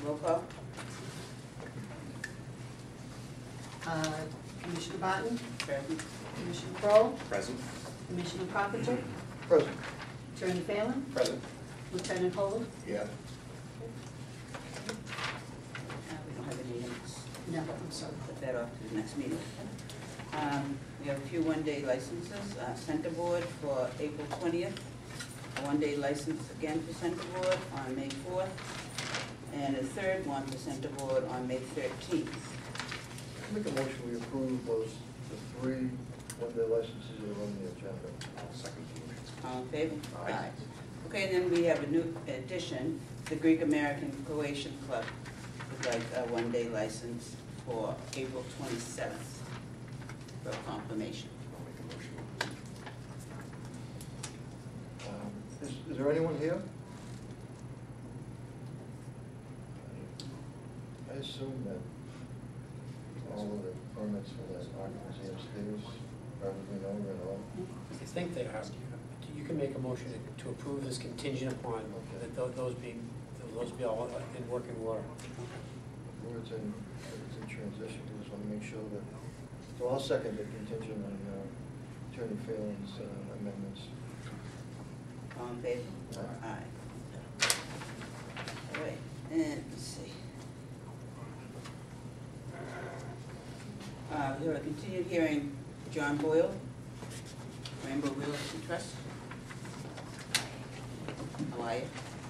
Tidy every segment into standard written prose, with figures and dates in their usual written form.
Roll call? Commissioner Barton? Present. Commissioner Kroll? Present. Commissioner Carpenter? Present. Attorney Phelan? Present. Lieutenant Hold? Yeah. We don't have any minutes. No, I'm sorry. Put that off to the next meeting. We have a few one-day licenses. Center Board for April 20th. A one-day license again for Center Board on May 4th. And a third one for Center Board on May 13th. Make a motion, we approve the three one-day licenses that are on the agenda. Second. All in favor? Aye. Okay, then we have a new addition, the Greek American Croatian Club would like a one-day license for April 27th for confirmation. I'll make a motion. Is there anyone here? I assume that all of the permits for that occupancy upstairs are everything over and all. I think they are. You can make a motion to approve this contingent upon that those be all in working order. Where it's in transition, we just want to make sure that, so I'll second the contingent on Attorney Phelan's amendments. All in favor? Aye. All right, and let's see. We have a continued hearing, John Boyle, Rainbow Realty Trust. How are you?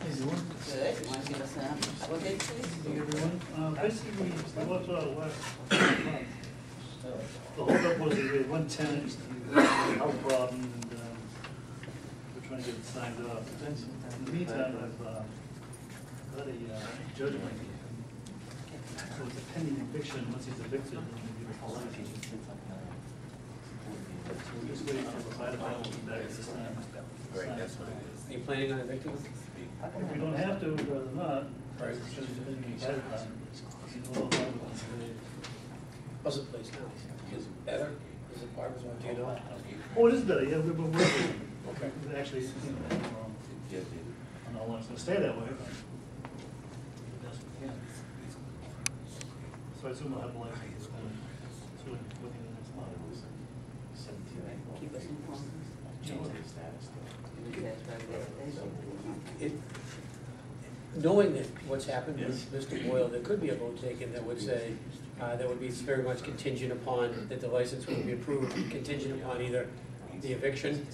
Hey, everyone. Good. You want to give us an update, please? Hey, everyone. Basically, we worked out last month. The holdup was that we had one tenant, who had a health problem, and we're trying to get it signed off. In the meantime, I've got a judgment. So it's a pending eviction. Once he's evicted, then we give it a license. So we're just waiting for the fire department to come back this time. Great, that's what it is. Are you planning on evicting them? If we don't have to, we'd rather not. Right. It's just pending the fire department. You know, all the time. How's the place now? Is it better? Is it part of what do you know? Oh, it is better, yeah, we've been working. Okay. Actually, I don't know how long it's gonna stay that way, but. So I assume we'll have a license, so within the next month. Keep us informed. Knowing that what's happened with Mr. Boyle, there could be a vote taken that would say, that would be very much contingent upon, that the license would be approved, contingent upon either the eviction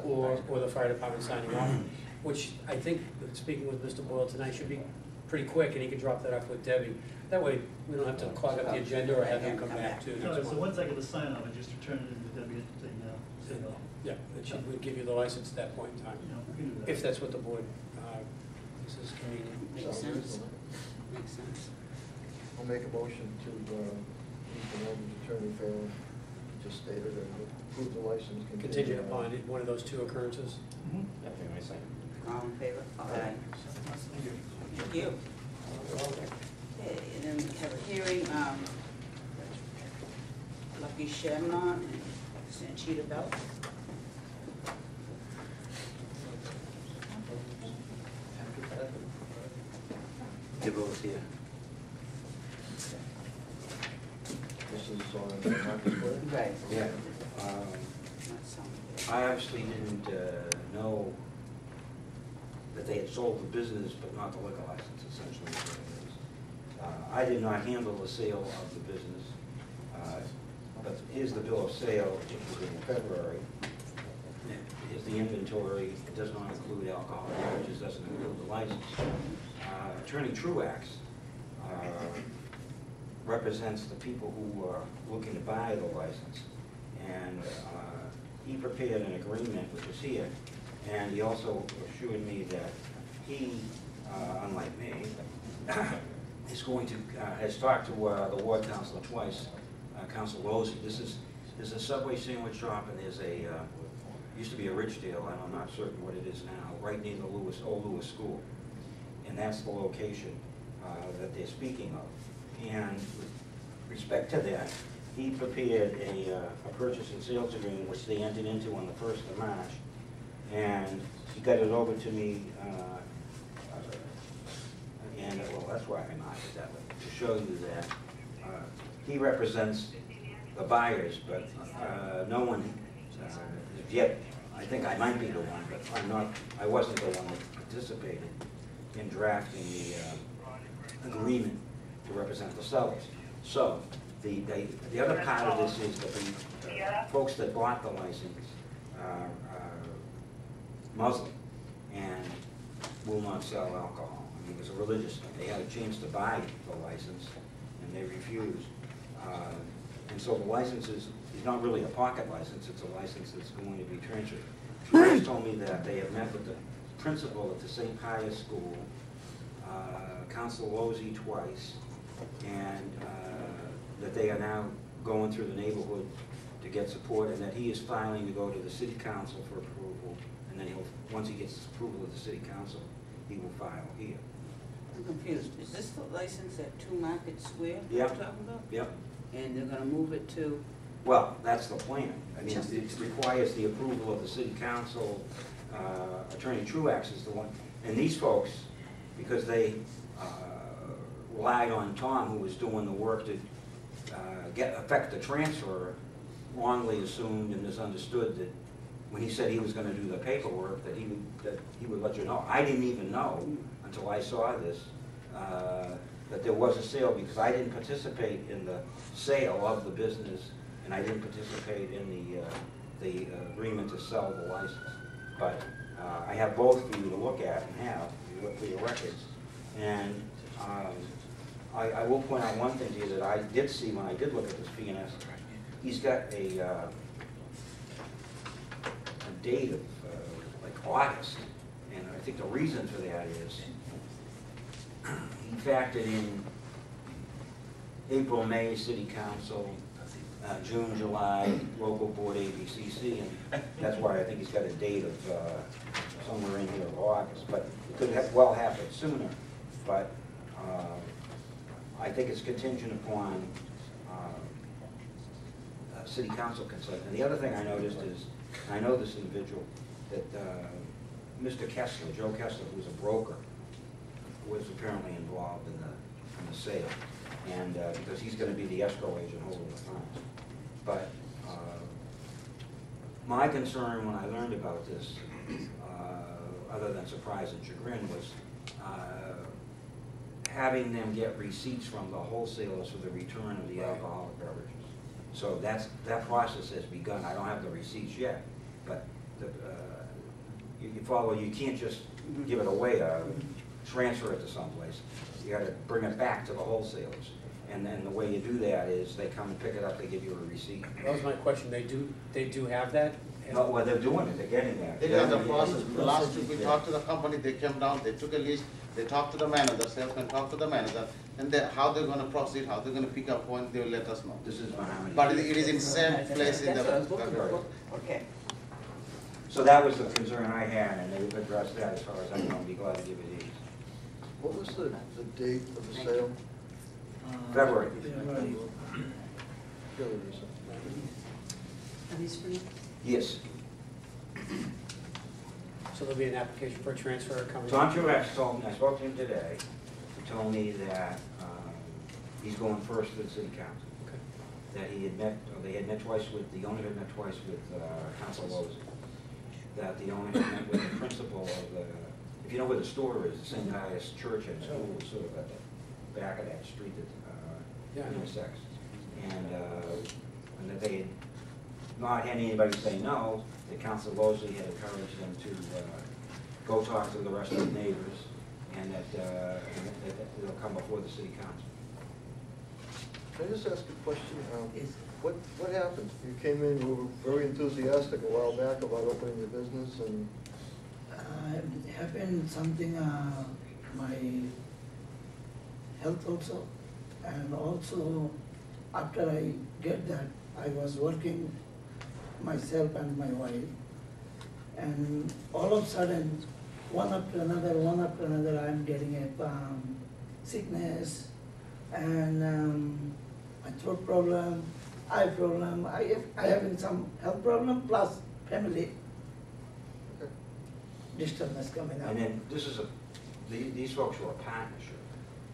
or the fire department signing off, which I think, speaking with Mr. Boyle tonight, should be pretty quick, and he can drop that off with Debbie. That way, we don't have to clog up the agenda or have him come back too. All right, so once I get the sign off, I just return it to Debbie at the, Yeah, that she would give you the license at that point in time, you know, we can do that. if that's what the board, this is convenient. Makes sense. Makes sense. I'll make a motion to, Attorney Phelan just stated and approve the license. Contingent upon one of those two occurrences. Mhm. Definitely my second. All in favor? Aye. Thank you. Thank you. Okay, and then we have a hearing, Lucky Shamnon and Sanchita Belt. DeVos here. This is on Market Square? Right. Yeah. Not some. I obviously didn't know that they had sold the business, but not the liquor license, essentially is what it is. I did not handle the sale of the business, but here's the bill of sale, which was in February. Here's the inventory. It does not include alcohol beverages, doesn't include the license. Attorney Truax represents the people who are looking to buy the license, and he prepared an agreement, which is here, and he also assured me that he, unlike me, is going to, has talked to the ward councilor twice, Council Losey. There's a Subway sandwich shop, and there's a, used to be a Ridgedale, and I'm not certain what it is now, right near the old Lewis School. And that's the location that they're speaking of. And with respect to that, he prepared a purchase and sales agreement, which they entered into on the 1st of March. And he got it over to me, and well, that's why I marked it that way, to show you that he represents the buyers, but no one yet, I think I might be the one, but I wasn't the one that participated in drafting the agreement to represent the sellers. So the other part of this is that the folks that bought the license are Muslim and will not sell alcohol. I mean, it was a religious thing. They had a chance to buy the license and they refused. And so the license is not really a pocket license, it's a license that's going to be transferred. They told me that they have met with the principal at the St. Pius School, Council Lozzi twice, and that they are now going through the neighborhood to get support, and that he is filing to go to the city council for approval, and then once he gets approval of the city council, he will file here. I'm confused. Is this the license at 2 Market Square that Yep. you're talking about? Yep. And they're gonna move it to, Well, that's the plan. I mean, it requires the approval of the city council. Attorney Truax is the one. And these folks, because they relied on Tom, who was doing the work to affect the transfer, wrongly assumed and misunderstood that when he said he was gonna do the paperwork, that he would let you know. I didn't even know until I saw this, that there was a sale, because I didn't participate in the sale of the business, and I didn't participate in the agreement to sell the license. But I have both for you to look at and have for your records. And I will point out one thing to you that I did see when I did look at this P&S. He's got a date of like August, and I think the reason for that is he factored in April, May, City Council, June, July, local board ABCC, and that's why I think he's got a date of somewhere in here of August, but it could have well happened sooner. But I think it's contingent upon City Council consent. And the other thing I noticed is, I know this individual, that Mr. Kessler, Joe Kessler, who's a broker, was apparently involved in the sale, and because he's going to be the escrow agent holding the funds. But my concern when I learned about this, other than surprise and chagrin, was having them get receipts from the wholesalers for the return of the alcoholic beverages. So that process has begun. I don't have the receipts yet, but you follow. You can't just give it away, transfer it to someplace. You got to bring it back to the wholesalers. And then the way you do that is they come and pick it up, they give you a receipt. That was my question, they do have that? No, well, they're doing it, they're getting there. They got the process. Last week we talked to the company, they came down, they took a list, they talked to the manager, salesman talked to the manager, and how they're gonna proceed, how they're gonna pick up when they will let us know. This is how many. But it is in same place in the. that's what I was looking for. Okay. So that was the concern I had, and they've addressed that as far as I know. I'll be glad to give you these. What was the date of the sale? February. February. Are these for you? Yes. So there'll be an application for a transfer coming? Tom Truax told me, I spoke to him today, he told me that he's going first to the city council. Okay. That he had met, or they had met twice with, the owner had met twice with Council Lozzi. That the owner had met with the principal of the, if you know where the store is, the St. Pius Church and School is sort of at the back of that street that intersects. And that they had not had anybody say no, that Council Lozzi had encouraged them to go talk to the rest of the neighbors, and that they'll come before the city council. Can I just ask a question? What happened? You came in, you were very enthusiastic a while back about opening your business, and It happened something, my health also, and also after I get that, I was working myself and my wife, and all of a sudden, one after another, I'm getting a sickness, and my throat problem, eye problem, I having some health problem plus family disturbance coming up. And then this is these folks were a partnership.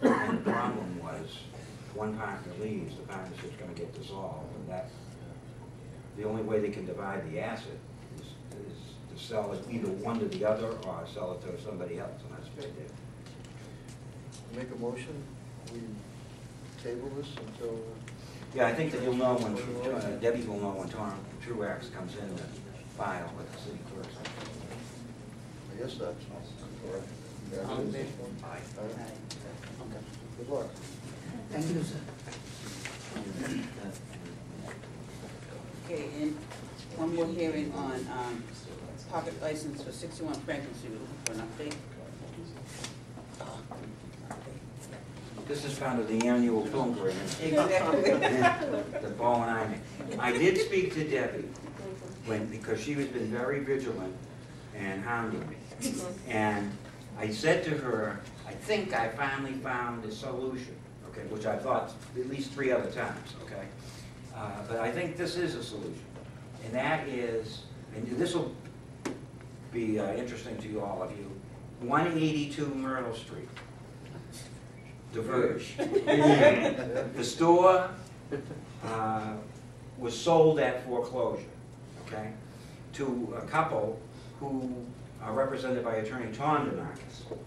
And the problem was, if one partner leaves, the partnership's gonna get dissolved, and that, the only way they can divide the asset is to sell it either one to the other or sell it to somebody else, and that's what they did. Make a motion, we table this until, Yeah, I think that you'll know when, Debbie will know when Tom Truax comes in to file with the city clerk. I guess that's correct. All in favor? Aye. Okay. Good luck. Thank you, sir. Okay, and one more hearing on pocket license for 61 Franklin Street. We're looking for an update. This is part of the annual pilgrimage Exactly. that Paul and I make. I did speak to Debbie because she has been very vigilant and hounding me. And I said to her, I think I finally found a solution, okay, which I thought at least 3 other times, okay? But I think this is a solution. And that is, and this will be interesting to all of you, 182 Myrtle Street. Diverge. The store was sold at foreclosure, okay, to a couple who are represented by attorney Tom DeMarcus.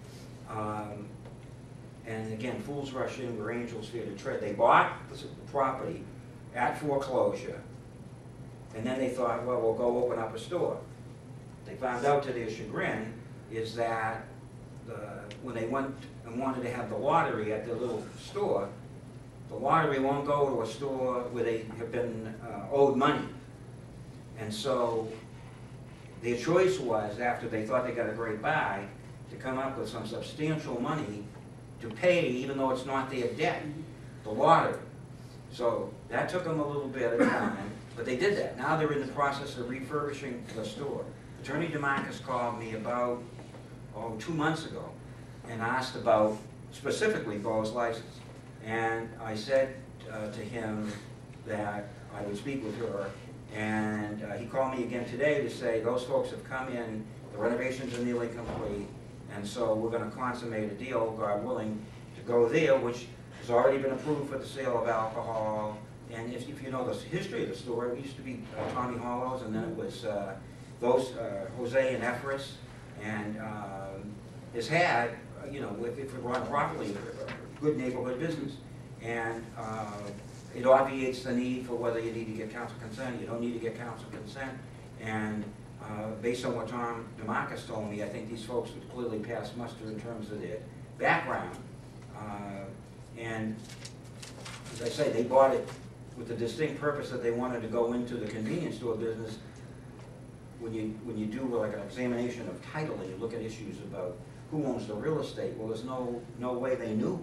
And again, fools rush in where angels fear to tread. They bought the property at foreclosure, and then they thought, well, we'll go open up a store. They found out to their chagrin is that when they went and wanted to have the lottery at their little store, the lottery won't go to a store where they have been owed money. And so their choice was, after they thought they got a great buy, to come up with some substantial money to pay, even though it's not their debt, the lottery. So that took them a little bit of time, but they did that. Now they're in the process of refurbishing the store. Attorney DeMarcus called me about 2 months ago and asked about specifically Bo's license. And I said to him that I would speak with her, and he called me again today to say those folks have come in, the renovations are nearly complete, and so we're going to consummate a deal, God willing, to go there, which has already been approved for the sale of alcohol. And if you know the history of the store, it used to be Tommy Hollow's, and then it was Jose and Efris, and has had, you know, if it run properly, a good neighborhood business. And it obviates the need for whether you need to get council consent, you don't need to get council consent. And based on what Tom DeMarcus told me, I think these folks would clearly pass muster in terms of their background. And as I say, they bought it with the distinct purpose that they wanted to go into the convenience store business. When you do like an examination of title and you look at issues about who owns the real estate, well, there's no way they knew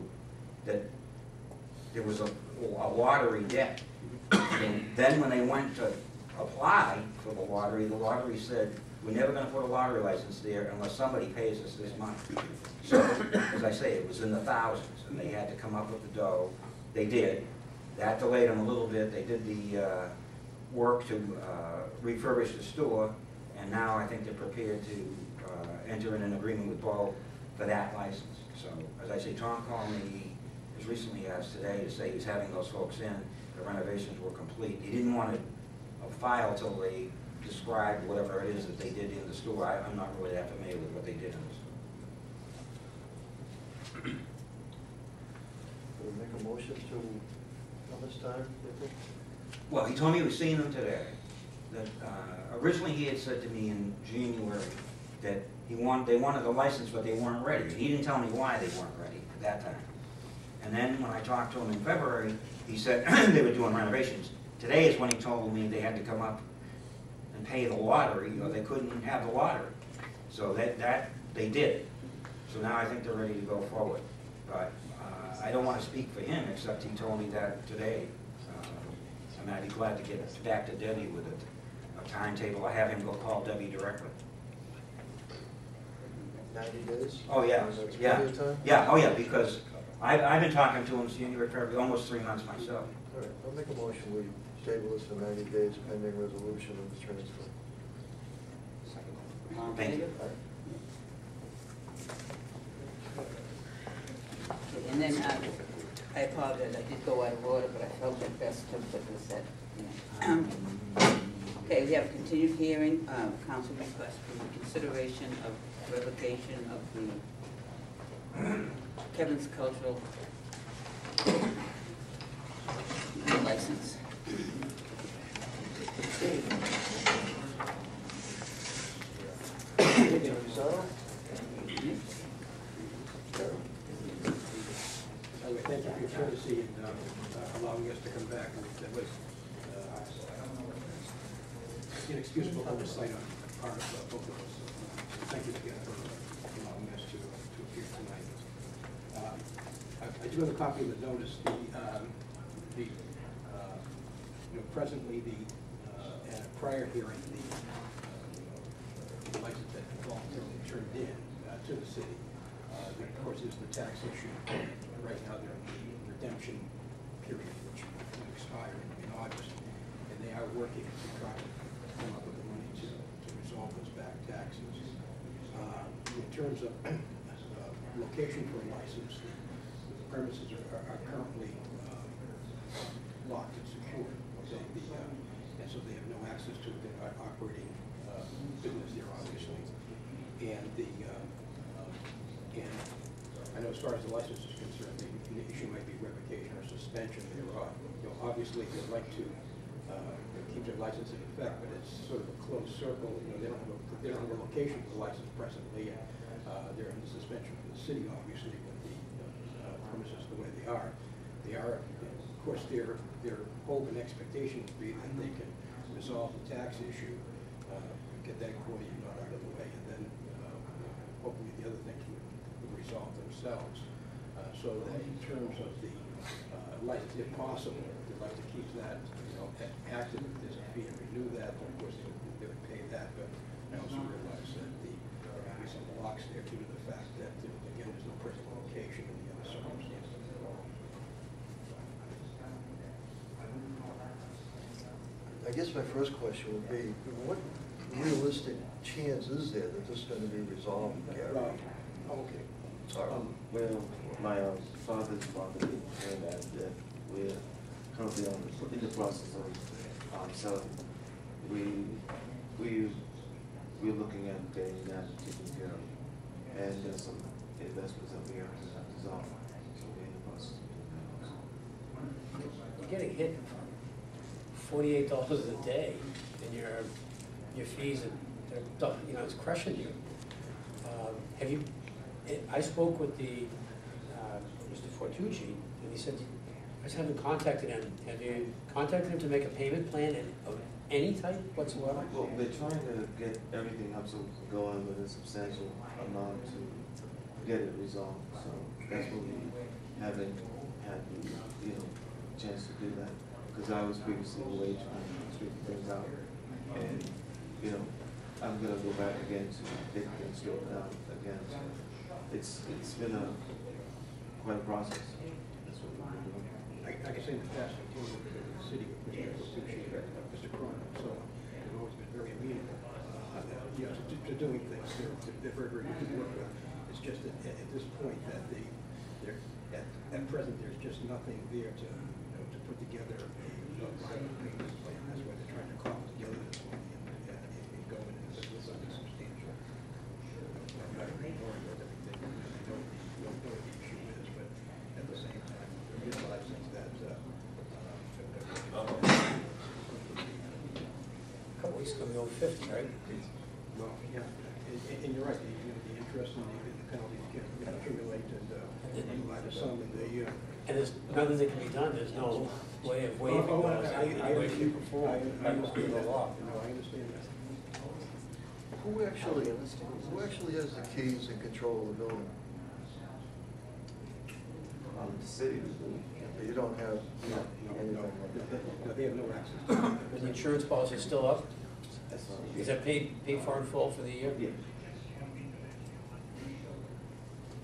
that there was a lottery debt. And then when they went to apply for the lottery said, we're never going to put a lottery license there unless somebody pays us this much. So, as I say, it was in the thousands, and they had to come up with the dough. They did. That delayed them a little bit. They did the work to refurbish the store, and now I think they're prepared to enter in an agreement with Bo for that license. So, as I say, Tom called me as recently as today to say he's having those folks in. The renovations were complete. He didn't want to file till they described whatever it is that they did in the store. I'm not really that familiar with what they did in the store. Will we make a motion to, how much time, do you think? Well, he told me he was seeing them today. That originally he had said to me in January that they wanted the license, but they weren't ready. He didn't tell me why they weren't ready at that time. And then when I talked to him in February, he said they were doing renovations. Today is when he told me they had to come up and pay the lottery, or they couldn't have the lottery. So that they did. So now I think they're ready to go forward. But I don't want to speak for him, except he told me that today. I mean, I'd be glad to get back to Debbie with a timetable. I have him go call Debbie directly. 90 days? Oh, yeah, That's yeah. plenty of time? Yeah, oh, yeah, because I've been talking to him since January, February, almost 3 months myself. All right, I'll make a motion, we table this for 90 days pending resolution of the transfer. All in Thank you. favor? Okay, and then, I apologize, I did go out of order, but I felt it best to put this at, you know. Okay, we have a continued hearing, council request for consideration of revocation of the Kevin's Cultural license. Thank you for your courtesy and allowing us to come back. That was inexcusable oversight on the part of both of us. So, thank you again for allowing us to appear tonight. I do have a copy of the notice. Presently, at a prior hearing, the license that voluntarily turned in to the city. There, of course, is the tax issue. Right now, they're in the redemption period, which will expire in August, and they are working to try to come up with the money to resolve those back taxes. In terms of location for a license, the premises are currently locked and secured. And so they have no access to it. They're not operating business there, obviously. And and I know as far as the license is concerned, the issue might be revocation or suspension thereof. Obviously, they'd like to keep their license in effect, but it's sort of a closed circle. They don't have a location for the license presently. They're in the suspension from the city, obviously, with the premises the way they are. They are, of course, their hope and expectation would be that they can resolve the tax issue, get that employee not out of the way, and then hopefully the other things would resolve themselves. So that in terms of the license, if possible, they'd like to keep that active. If there's a fee to renew that, of course they would pay that. But I also realize that there may be some blocks there due to the fact that again there's no present location in the other circumstances. I guess my first question would be, what realistic chance is there that this is going to be resolved, Gary? Okay. Sorry. Well, my father's property, and we're currently in the process of selling. We're looking at getting that taken care of, and there's some investments that we have to dissolve. So we're in the process of doing that. You're getting hit $48 a day, and your fees, and it's crushing you. Have you? I spoke with the Mr. Fortucci, and he said I just haven't contacted him. Have you contacted him to make a payment plan of any type whatsoever? Well, we're trying to get everything up so we can go in with a substantial amount to get it resolved. So that's what we haven't had the chance to do that. Because I was previously away trying to straighten things out, and I'm gonna go back again to get things straightened out again. So it's been quite a process. That's what we've been doing. I can say in the past, I deal with the city with Mr. Fortucci, Mr. Cron, and so on. They've always been very amenable to doing things. They're very, very good to work with. It's just that at this point that at present there's just nothing there to put together a viable maintenance plan. That's why they're trying to cobble together this one and go in with something substantial. I'm not ignoring everything. I don't know what the issue is, but at the same time, realizing that a couple weeks ago we owed 50, right? Well, yeah, and you're right. The interest and the penalties can accumulate and by the sum, and they. And there's nothing that can be done. There's no way of waiving those. I understand the law. No, I understand that. Who actually has the keys and control of the building? The city. You don't have anything like that? No, they have no access. Is the insurance policy still up? Is that paid for in full for the year? Yeah.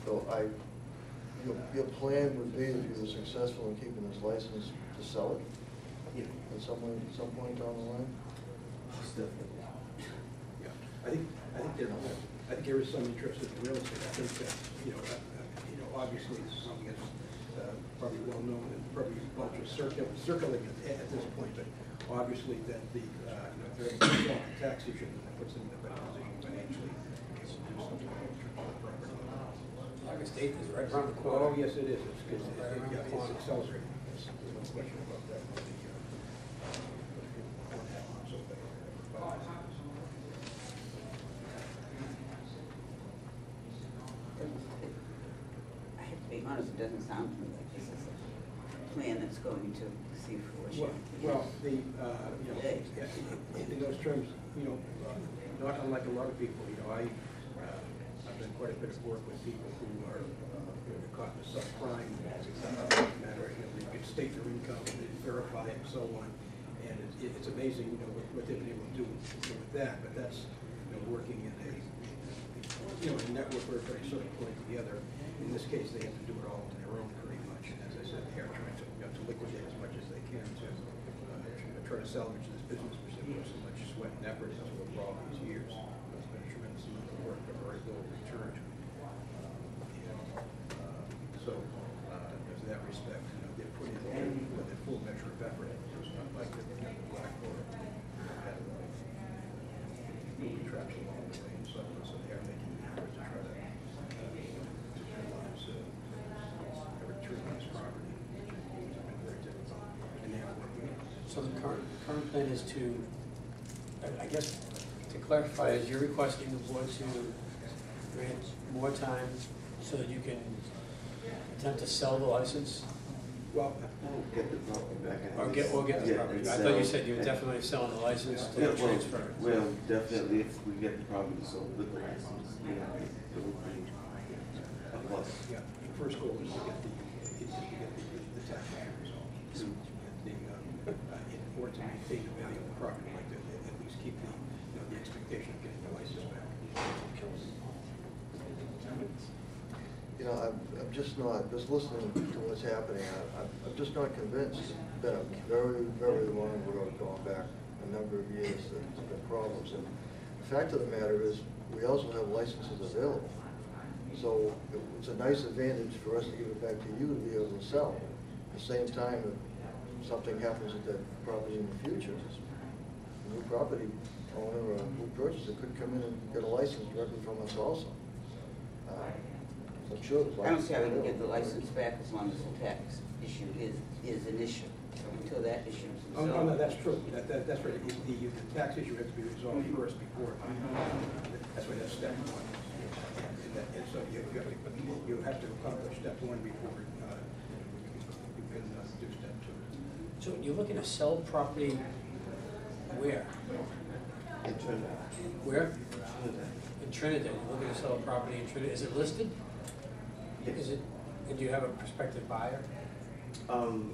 So your plan would be, if you were successful in keeping this license, to sell it? Yeah. At some point down the line? Most definitely. Yeah. I think there is some interest in real estate. I think that, obviously this is something that's well known and probably a bunch of circling at this point, but obviously that the, if they're able to solve the tax issue, that puts them in a better position financially. To do something about the property. August 8th is right around the corner. Oh, yes, it is. It's Right around the corner. accelerating. There's no question about that. I have to be honest, it doesn't sound to me like this is a plan that's going to see fruition. Well, in those terms, not unlike a lot of people, I've done quite a bit of work with people who are caught in a subprime matter. They can state their income, and they verify it, and so on. And it's amazing, what they've been able to do with that. But that's working in a network where everybody's sort of pulling together. In this case, they have to do it all on their own, pretty much. And as I said, they are trying to liquidate as much as they can to try to salvage this business, which they put so much sweat and effort into it for all these years. It's been a tremendous amount of work, but very little return. So, in that respect, they put in their full measure of effort. It's not like they're the black or moving traps along the way and so on. So they are making an effort to try to realize a return on this property, which has been very difficult. And they are working on it. So the current plan is to, I guess, to clarify, is you're requesting the board to grant more time so that you can attempt to sell the license? Well, Get the property back. Or get the property? I thought you said you were definitely selling the license to transfer it. Well, definitely if we get the property sold with the license, it would be a plus. yeah, the first goal is to get the tax issue resolved. In order to maintain the value of the property, like to at least keep the expectation of getting the license back. I'm just not, just listening to what's happening, I'm just not convinced. It's been a very, very long road going back a number of years. There's been problems. And the fact of the matter is, we also have licenses available. So it's a nice advantage for us to give it back to you to be able to sell. At the same time, if something happens with that property in the future, a new property owner or who purchases it could come in and get a license directly from us also. I'm sure the I don't see how we can license- get the license back as long as the tax issue is an issue. So until that issue is Oh, resolved. no, that's true. That's right. The tax issue has to be resolved first before. That's why that's step one. And so you have to accomplish step one before you can do step two. So you're looking to sell property where? In Trinidad. Where? Trinidad. In Trinidad. You're looking to sell a property in Trinidad. Is it listed? Yes. Is it, and do you have a prospective buyer?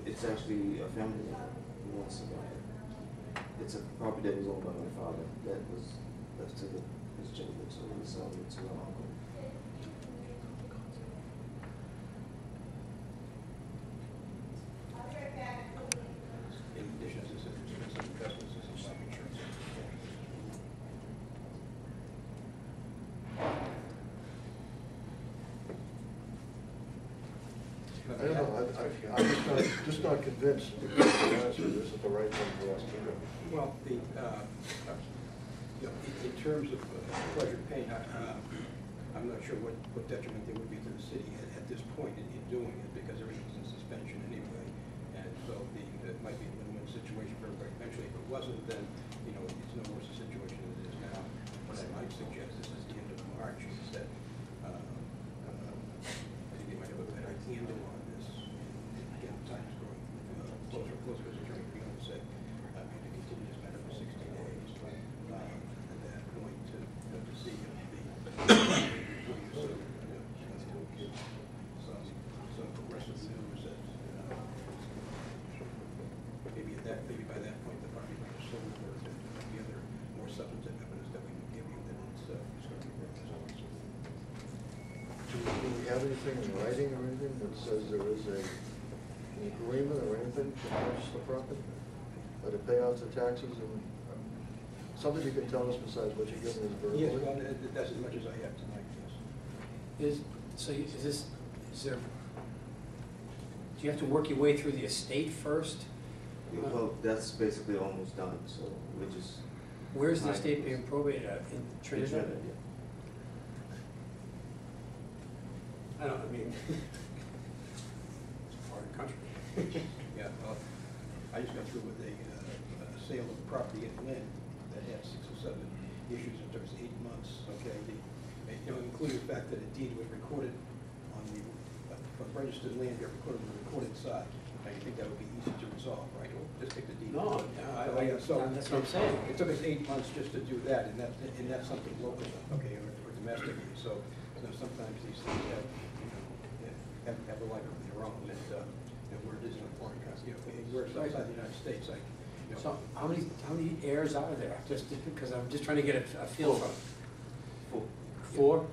It's actually a family who wants to buy it. It's a property that was owned by my father that was left to his children, so we're selling it to our uncle. In addition, as I said, there's been some investments in some life insurance. I don't know, I'm just not convinced, to be honest with you, this is the right thing for us to do. Well, in terms of pleasure pain, I'm not sure what detriment there would be to the city at this point in doing it, because everything's in suspension anyway. And so it might be a win-win situation for everybody. Eventually, if it wasn't, then, it's no worse a situation than it is now. What I might suggest, this is the end of March, is that I think they might have a better handle on this. And again, time is growing closer and closer, as Attorney Fiona said. Maybe continue this matter for 60 days. At that point, to see if some progressive news that maybe by that point the property might have sold, or there might be other more substantive evidence that we can give you that it's going to be resolved. Do we have anything in writing or anything that says there is an agreement or anything to purchase the property? Or to pay out the taxes and, something you can tell us besides what you're giving us verbally? Yes, well, that's as much as I have tonight, yes. Do you have to work your way through the estate first? Well, that's basically almost done, so we're just. Where's the estate being probated at? In Trinidad? Yeah. I don't, I mean, it's a foreign country. Yeah, well, I just got through with a sale of property in Lynn that had 6 or 7 issues. It took us 8 months, okay? Including the fact that a deed was recorded on the, from registered land, got recorded on the recorded side. Now, you think that would be easy to resolve, right? Well, just take the deed. No, So that's what I'm saying. it took us 8 months just to do that, and that's something local, okay, or domestic. So, sometimes these things have, have a life of their own, and where it is in a foreign country, where it's outside the United States, like, So how many heirs are there? Just because I'm just trying to get a feel for it. 4?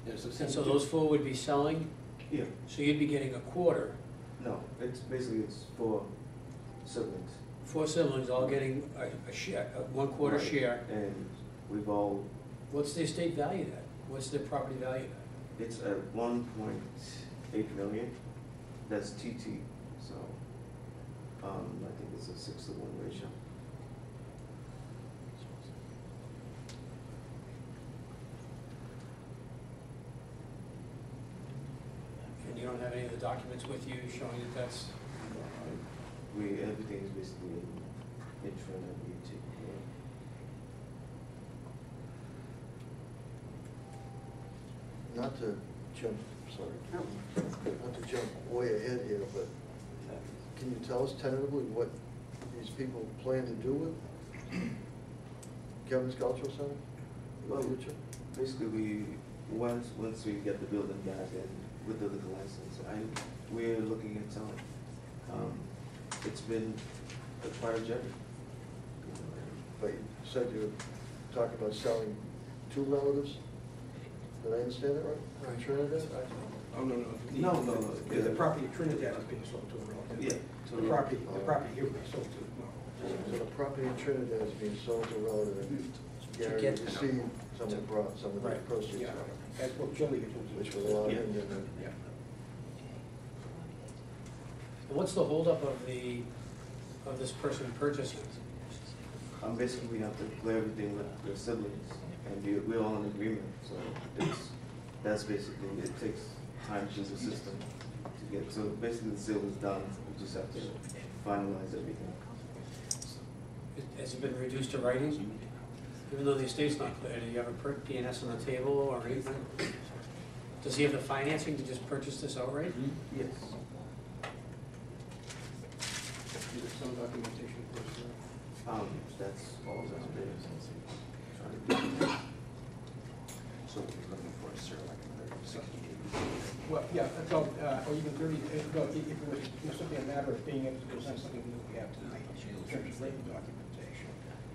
And so those 4 would be selling? Yeah, So you'd be getting a quarter. no, it's basically, it's 4 siblings. 4 siblings all getting a share, a 1/4 Right. share. And we've all, What's the estate valued at? What's the property valued at? it's at 1.8 million, that's TT, so, I think it's a 6-to-1 ratio. And you don't have any of the documents with you showing that that's, Everything is basically in front of you too. Not to jump, sorry, No. not to jump way ahead here, but can you tell us tentatively what these people plan to do with Kevin's Cultural Center in the Well, future? Basically, once we get the building back and with the liquor license, we're looking at selling. It's been quite a journey. But you said you were talking about selling 2 relatives? Did I understand that right? Right. In Trinidad? Oh, no. No. The property in Trinidad is being sold to a relative. Yeah. The property here will be sold to, So the property in Trinidad is being sold to a relative, and Gary get- received some of the Right. proceeds yeah, from it, that's what Chile is. which will allow him to. Yeah. and what's the holdup of this person purchasing? Basically, we have to clear everything with the siblings, and we're all in agreement, so that's basically, it takes time through the system to get, so basically the sale is done, we just have to finalize everything. Has it been reduced to writing? Even though the estate's not clear, do you have a PNS on the table or anything? Does he have the financing to just purchase this outright? Yes. Is there some documentation for this? That's all that's there. So we're looking for a certain, like another 60 days. Well, yeah, so, or even 30, if it was simply a matter of being able to present something that we have tonight in terms of written documentation,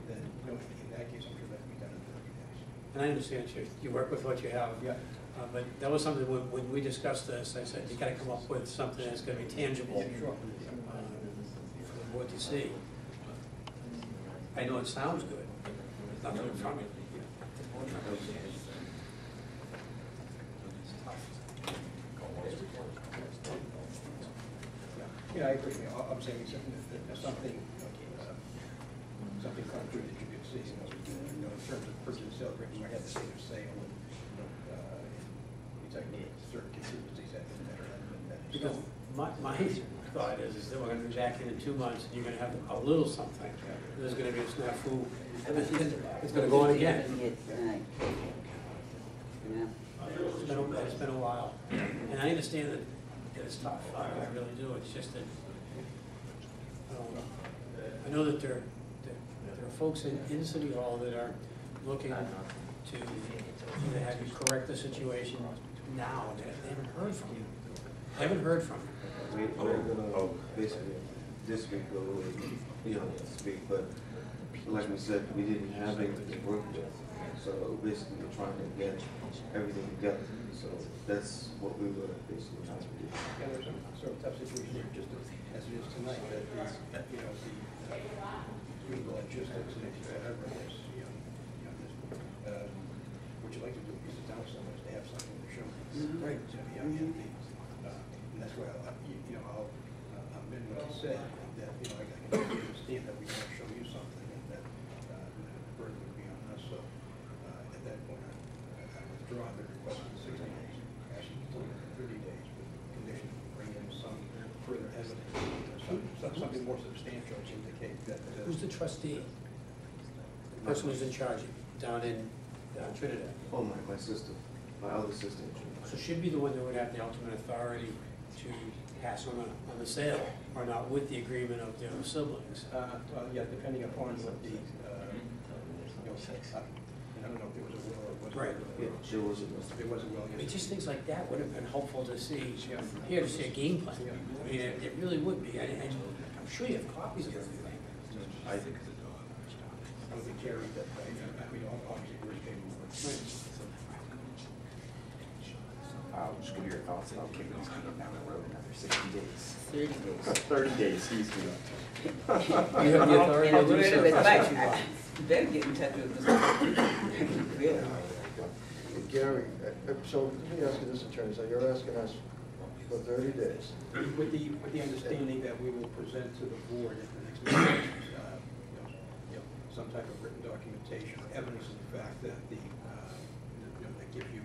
then, in that case, I'm sure that can be done in 30 days. And I understand you work with what you have. Yeah. But that was something, when we discussed this, I said, you gotta come up with something that's gonna be tangible Sure. for the board to see. I know it sounds good, but there's nothing in front of it. Yeah, I agree. I'm saying something concrete that you could see, in terms of purchase and sale agreement, you might have the state of sale, and, you take certain contingencies that are better than that. Because my thought is that we're gonna be back in 2 months, and you're gonna have a little something. There's gonna be a snafu, and it's gonna go on again. Yeah. It's been a while, and I understand that it's tough, I really do, it's just that, I know that there are folks in City Hall that are looking to either have you correct the situation now, and they haven't heard from you. They haven't heard from you. We're gonna basically, this week go, speak, but like we said, we didn't have anything to work with. So basically, we're trying to get everything together. So that's what we were basically trying to do. Yeah, there's some sort of tough situation here, just as it is tonight, that the logistics and everything is, what you like to do is sit down with someone, is to have something to show. Mhm. Right. So, and that's why, I'll said, that, you know, I can understand that we want to show you something, and that the burden would be on us, so at that point, I withdraw the request for 60 days, asking for 30 days, with the condition to bring in some further evidence, something more substantial to indicate that. Who's the trustee? The person who's in charge down in Trinidad? Oh, my sister, my other sister. So she'd be the one that would have the ultimate authority to pass on the sale, or not, with the agreement of the other siblings. Yeah, depending upon what the, you know, I don't know if there was a will or wasn't. Right. Yeah, there was a. There was a will, I mean, yes. just things like that would have been helpful to see, here to see a game plan. I mean, it really would be, and I'm sure you have copies of everything. I think I would be carried that, we all obviously were capable. Just give me your thoughts about kicking this can down the road another 60 days. 30 days. 30 days, excuse me. You have the authority to And do wait a so. minute, if that's what you Mike, want. you better get in touch with Mr. Really? Gary, so let me ask you this, attorney, so you're asking us for 30 days? With the understanding that we will present to the board at the next meeting, you know, some type of written documentation, or evidence of the fact that the, you know, that gives you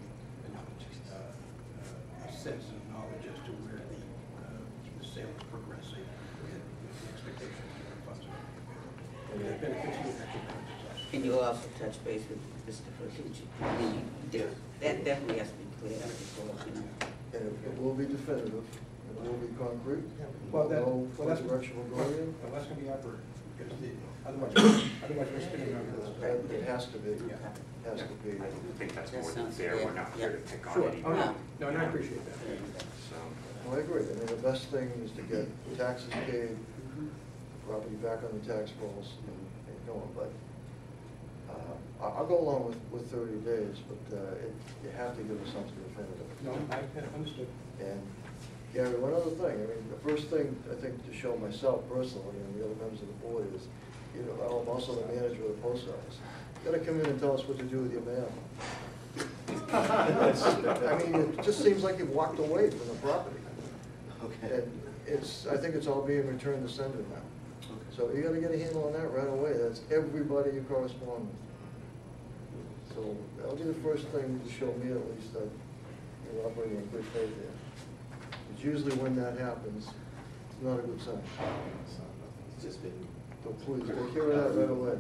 a sense and knowledge as to where the sale is progressing, and the expectations of the funds are going to be available. And the benefits you mentioned to us. And you'll also touch base with Mr. Fertucci. That definitely has to be clear before, you know. And it will be definitive, it will be concrete, Well, that- no well, that's- direction we're going in. Well, that's going to be our burden, because otherwise we're spinning around this. It has to be, Yeah. has to be. I think that's That more than sounds fair. fair. We're not here to Yeah. pick on Sure, anybody. no, and I appreciate that. So, Well, I agree, I mean, the best thing is to get taxes paid, property back on the tax rolls, and going, but I'll go along with 30 days, but you have to give us something definitive. No, I understood. And Gary, one other thing, I mean, the first thing, I think, to show myself personally and the other members of the board is, you know, I'm also the manager of the post office. You gotta come in and tell us what to do with your mail. I mean, it just seems like you've walked away from the property. Okay. And I think it's all being returned to sender now. So you gotta get a handle on that right away. That's everybody you correspond with. So that'll be the first thing to show me at least that you're operating in good faith there. It's usually when that happens, it's not a good sign. It's just been. So please, take care of that right away.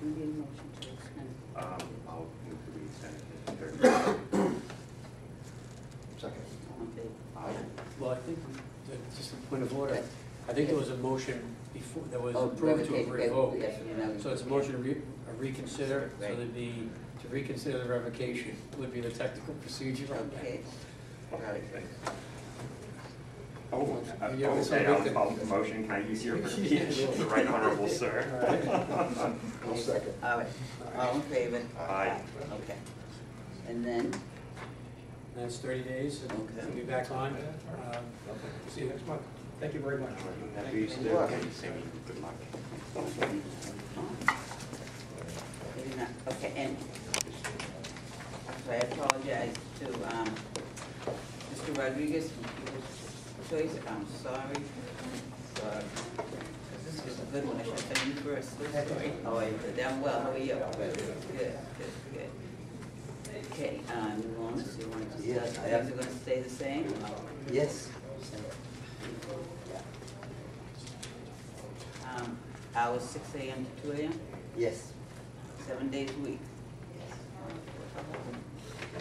We need a motion to extend. I'll move to extend it to 30 days. Second. All in favor? Well, I think, just a point of order, I think there was a motion before, that was Oh, approved to revocation, revoke. yes, you know. So it's a motion to reconsider, so Right. there'd be, to reconsider the revocation would be the technical procedure on that. Okay. Okay, thanks. Oh, Yeah, it's okay, something- I'll motion, can I use your abbreviation? The right honorable sir. I'll second. All right, all in favor? Aye. Okay. And then, That's 30 days, and Okay. we'll be back on. See you next month. Thank you very much. Happy Easter. Good luck. Sammy, good luck. maybe not, okay, and so I apologize to, Mr. Rodriguez from People's Choice, I'm sorry. Sorry. This was a good one, I should have said you first. How are you? Down well, how are you? Good. Okay, Lawrence, you want to, Yes, I things am. are gonna stay the same? Yes. Hours 6 AM to 2 AM, Yes. 7 days a week.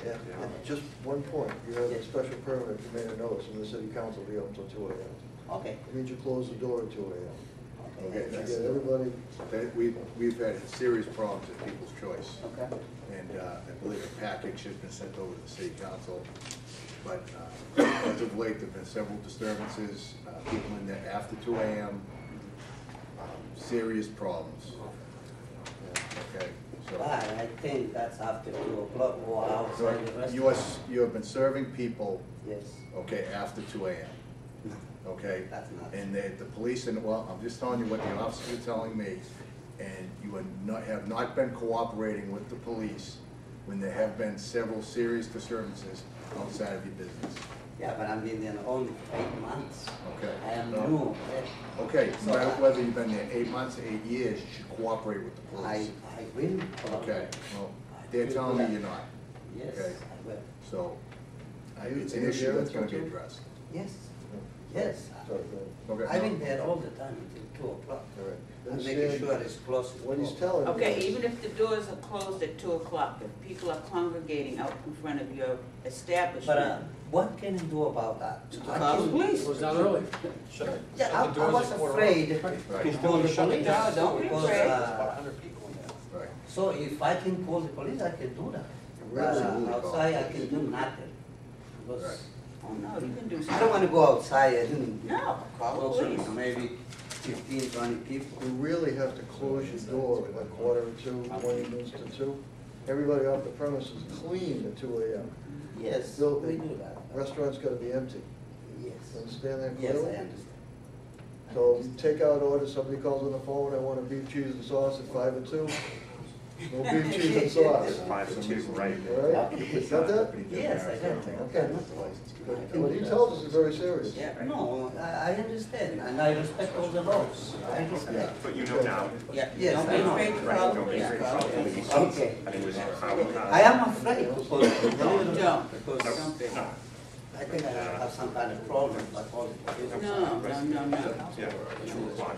And just one point, you have a special permit, you may have noticed, from the city council, be up till 2 AM. Okay. It means you close the door at 2 AM. Okay. You get everybody, We've had serious problems at People's Choice, Okay. and I believe a package has been sent over to the city council. But as of late, there've been several disturbances, people in there after 2 AM, serious problems. Okay, But so. I think that's after 2 o'clock or outside the You restaurant. have been serving people, Yes. okay, after 2 AM. Okay? That's not- And the police, and, well, I'm just telling you what the officers are telling me, and you have not been cooperating with the police when there have been several serious disturbances outside of your business. Yeah, but I've been there only 8 months. Okay. I am No. new. Okay, So, whether you've been there 8 months, 8 years, you should cooperate with the police. I will. Okay, well, they're telling me you're not, Yes, okay. I will. so Are you- it's are an you issue there that's gonna be until addressed. Yes, yes. Sorry, go ahead. Okay. I've been there all the time until 2 o'clock. All right. I'm making Understand sure it's close to What he's 2 telling you. Okay, is- even if the doors are closed at 2 o'clock, if people are congregating out in front of your But establishment, what can I do about that? I call the can- police. Close down early. Yeah, I was afraid to call the police. No, don't be because, afraid. Right. So if I can call the police, I can do that. Really? But outside, I can do nothing. Right. Because Oh, no, you can do something. I don't wanna go outside and No, call the also police. maybe 15, 20 people. You really have to close your door at 1:45, 20 minutes to 2. Everybody off the premises clean at 2 AM. Yes, Bill, we do that. Restaurant's gotta be empty. Yes. Understand that Yes, I clearly? understand. So take out orders, somebody calls on the phone, I want a beef, cheese, and sauce at 5 and 2. No beef, cheese, and sauce. 5 and 2, right. All right? Got that? Yes, I got it. Okay. But what he tells us is very serious. Yeah, right. No, I understand, and I respect all the laws. I respect. But you know now. Yeah, Yes, don't be I know. afraid to Right, call the don't be police. afraid to Call call the the police. police. Okay. I think it was I am afraid because, Don't. because Don't be. I think I have some kind of problem, but all the police. No, no, no. Yeah, 2 o'clock,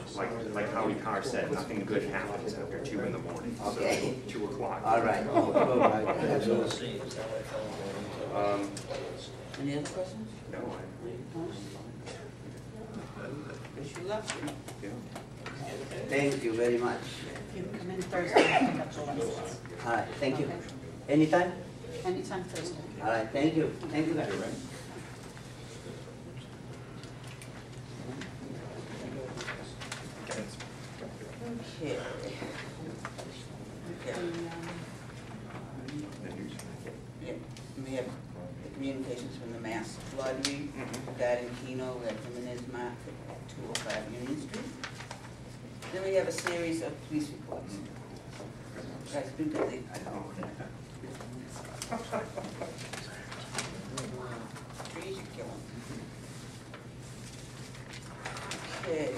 like Howie Carr said, nothing good happens after 2 in the morning, so Okay. 2 o'clock. All right. All right. Any other questions? No, Wish you luck. yeah. Thank you very much. You can come in Thursday and pick up the license. All right, thank you. Anytime? Anytime Thursday. All right, thank you. Thank you very much. Okay. Okay. Yeah, we have the communications from the Mass Lottery regarding Keno, we have Jimenez Market at 205 Union Street. Then we have a series of police reports. Guys, do busy. Trees are killing. Okay,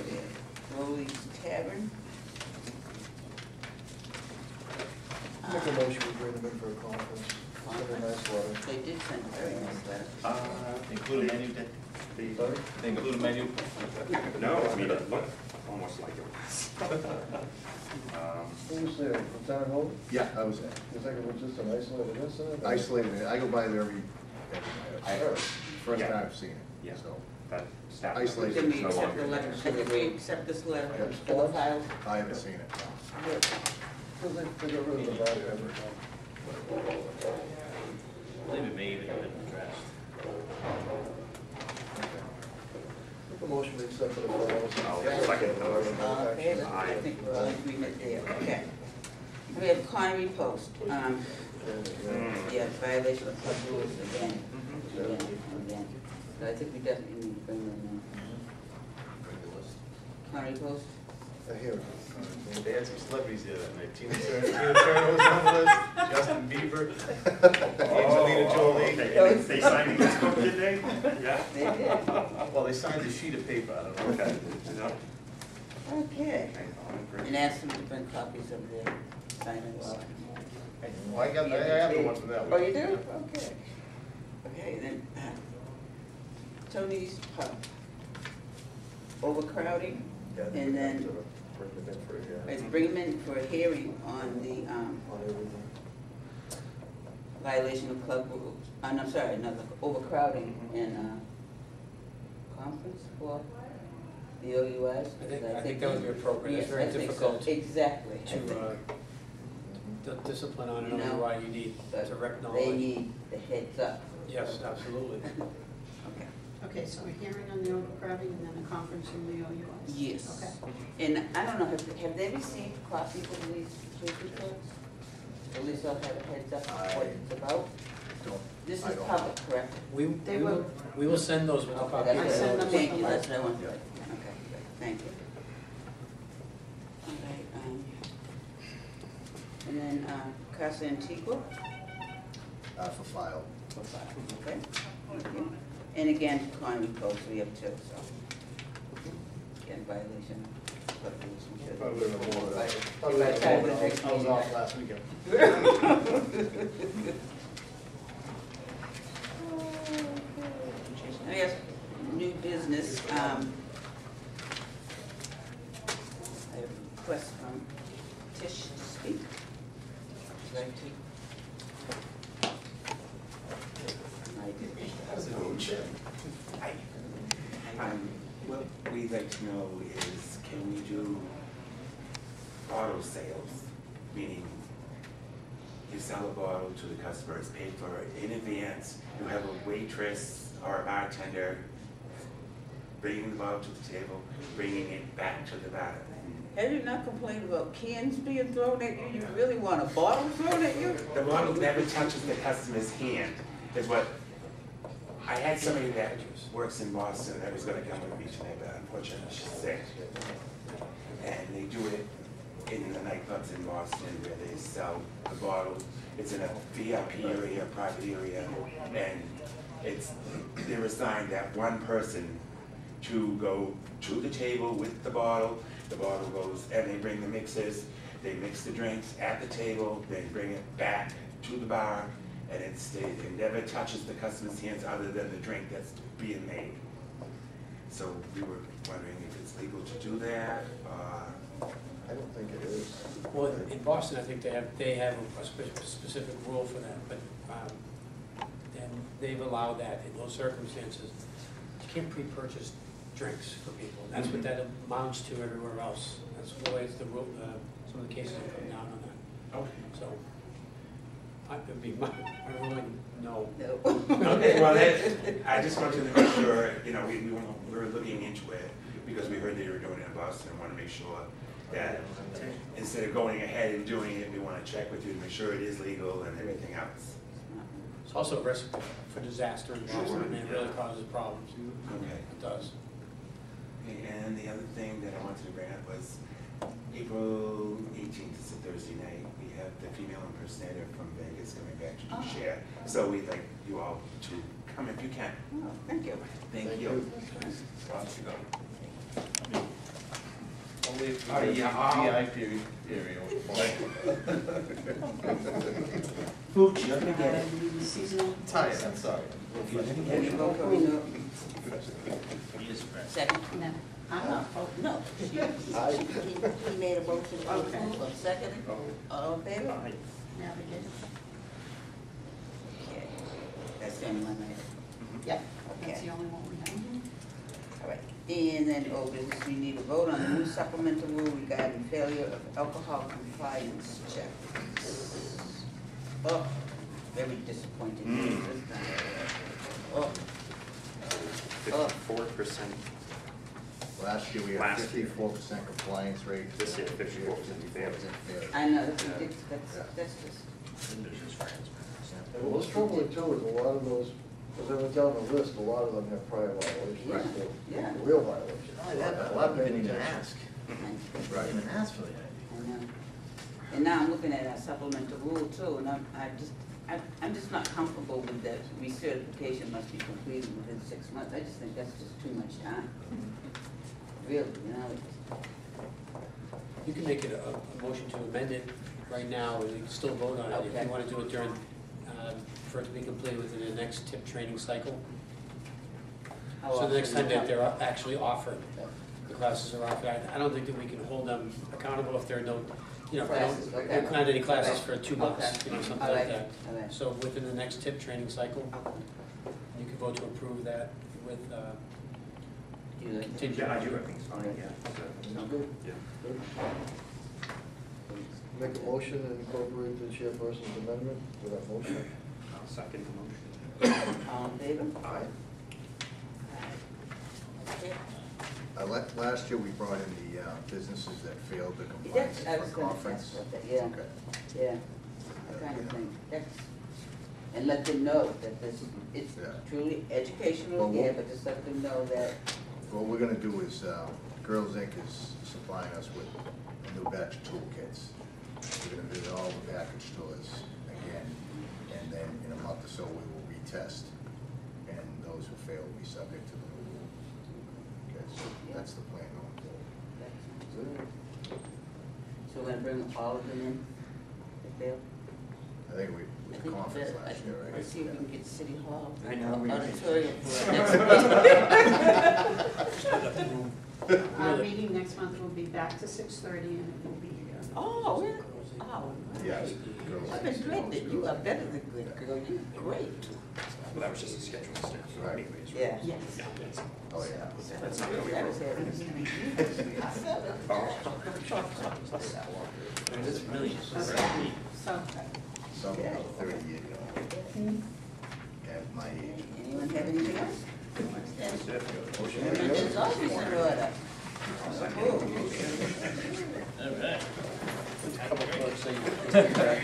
Rolly's Tavern. Make a motion, we bring them in for a conference. Send a nice letter. They did send a very nice letter. Include a menu, Sorry? they include a menu. No, I mean, it looked almost like it was. Who was there, from Town Hall? Yeah, I was there. You think it was just an isolated incident? Isolated, I go by there every night. First Yeah. time I've seen it, Yeah. so. That staff. Isolated. Can we No accept the longer. letter, can we accept this letter Yeah. for the files? I haven't seen it. Good. Because they got rid of the bartender. I believe it may even have been addressed. Make a motion, we accept the files. I'll second the motion. Okay, I think we're all in agreement there, okay. We have Connery Post, yeah, violation of club rules again, again. So I think we definitely need to bring them in. Connery Post? I hear it. They had some celebrities there that night. Tina Turner was on the list, Justin Bieber, Angelina Jolie. Okay, they signed this book, did they? Yeah? They did. Well, they signed a sheet of paper, I don't know. Okay. No? Okay. Okay, I'll agree. And ask them to bring copies of their signings. Well, I have the one from that Oh, one. you do? Okay. Okay, then, Tony's Pub. Overcrowding, and then Bring them in for a hearing. let's bring them in for a hearing on the On everything. violation of club rules. I'm sorry, no, the overcrowding in conference for the OUIs. I think that would be appropriate. It's Yes, very I think so. difficult Exactly, I to, think. the discipline on an You know, OUI, you need But direct they knowledge. need the heads up. Yes, absolutely. Okay. Okay, so a hearing on the overcrowding and then a conference in the OUS? Yes. Okay. And I don't know, have they received copies of these police reports? At least they'll have a heads up of what it's about? This I is don't. public, correct? We will send those with a Okay, copy. that's of I the send them notice. Thank with you, the that's what I letter. wanted. Okay, good, thank you. All right, and then, Casa Antigua, For file. okay, thank you. And again, Conway Post, we have two, so. Again, violation. But we should- Probably a little more of that. By the time the next I was meeting, off last weekend. I guess, new business, I have a request from Tish to speak. Should I take? What we'd like to know is, can we do auto sales? Meaning, you sell a bottle to the customer, it's paid for in advance, you have a waitress or a bartender bringing the bottle to the table, bringing it back to the bar. Have you not complained about cans being thrown at you? You really want a bottle thrown at you? The bottle never touches the customer's hand, is what, I had somebody that works in Boston that was gonna come with me tonight, but unfortunately she's sick. And they do it in the nightclubs in Boston where they sell the bottle. It's in a VIP area, private area, and they're assigned that one person to go to the table with the bottle goes, and they bring the mixers, they mix the drinks at the table, they bring it back to the bar, and it never touches the customer's hands other than the drink that's being made. So we were wondering if it's legal to do that, I don't think it is. Well, in Boston, I think they have a specific rule for that, but then they've allowed that in those circumstances. You can't pre-purchase drinks for people. That's what that amounts to everywhere else. That's the way it's the rule. Some of the cases have come down on that. Okay. So I really no. Okay, well, I just wanted to make sure, you know, we were looking into it because we heard they were doing it in Boston. I want to make sure that instead of going ahead and doing it, we want to check with you to make sure it is legal and everything else. It's also a recipe for disaster in Boston. I mean, it really causes problems. Okay. It does. Okay, and the other thing that I wanted to bring up was April 18th is a Thursday night. We have the female impersonator from Vegas coming back to do share. So we'd like you all to come if you can. Oh, thank you. Thank you. Only if Oh, we yeah, VIP area. Pooch, you're gonna get it. Seasonal. Tired, I'm sorry. You're gonna get Can we it. vote for renewal? Second? No, I'm not voting. No, he made a motion. Okay. Well, second, all in favor? Now we did. Okay, that's the only one, right? Yep, Okay. that's the only one we have. All right, and then old business, we need a vote on the new supplemental rule regarding failure of alcohol compliance check. Oh, very disappointing news this time. Oh. 54%. Last year, we had Last year. 54% compliance rate. This year, 54% failure. I know, that's ridiculous, that's just, And what's trouble too is a lot of those, as I went down the list, a lot of them have prior violations, Yeah, too. yeah. Real violations. A lot of them didn't even ask. Right. Didn't even ask for that. I know. And now I'm looking at our supplemental rule too, and I'm just not comfortable with that recertification must be completed within 6 months. I just think that's just too much time. Really, you know, You can make it a motion to amend it right now, and you can still vote on it if Okay. you want to do it during, for it to be completed within the next tip training cycle. how So the next often time that they're actually offered, the classes are offered, I don't think that we can hold them accountable if there are no, you know, if Classes, they okay. don't plan any classes Okay. for 2 months, Okay. you know, something All like right. that. All right. So within the next tip training cycle, Okay. you can vote to approve that with Do you like that? contingent. Yeah, I do, I think it's fine, yeah. Sounds good. Yeah. Good. Make a motion and incorporate the chairperson's amendment to that motion. I'll second the motion. All in favor? Aye. Okay. Last year, we brought in the businesses that failed the That's, compliance I was for gonna conference. ask about that, yeah, Okay. yeah, I kind of think, that's, and let them know that this, it's Yeah. truly educational, Well, yeah, we'll- but just let them know that, What we're gonna do is, Girls Inc. is supplying us with a new batch of toolkits. We're gonna visit all the package stores again, and then in a month or so, we will retest. And those who fail will be subject to the new rule. Okay, so that's the plan going forward. So we're gonna bring all of them in, if they'll? I think we, I with think conference that- last year, right? Let's see if we can get City Hall. I know, we- Auditorium for next week. Our meeting next month will be back to 6:30 and it will be, Oh, really? Oh, Yes. great. I've been glad that you are better than good, girl, you're great. Well, that was just a schedule stuff, Right. anyways. Yeah. yes. Oh, yeah. That was it. It's really Okay, so, Some about 30 years ago, at my age. Anyone have anything else? It's always in order. All right.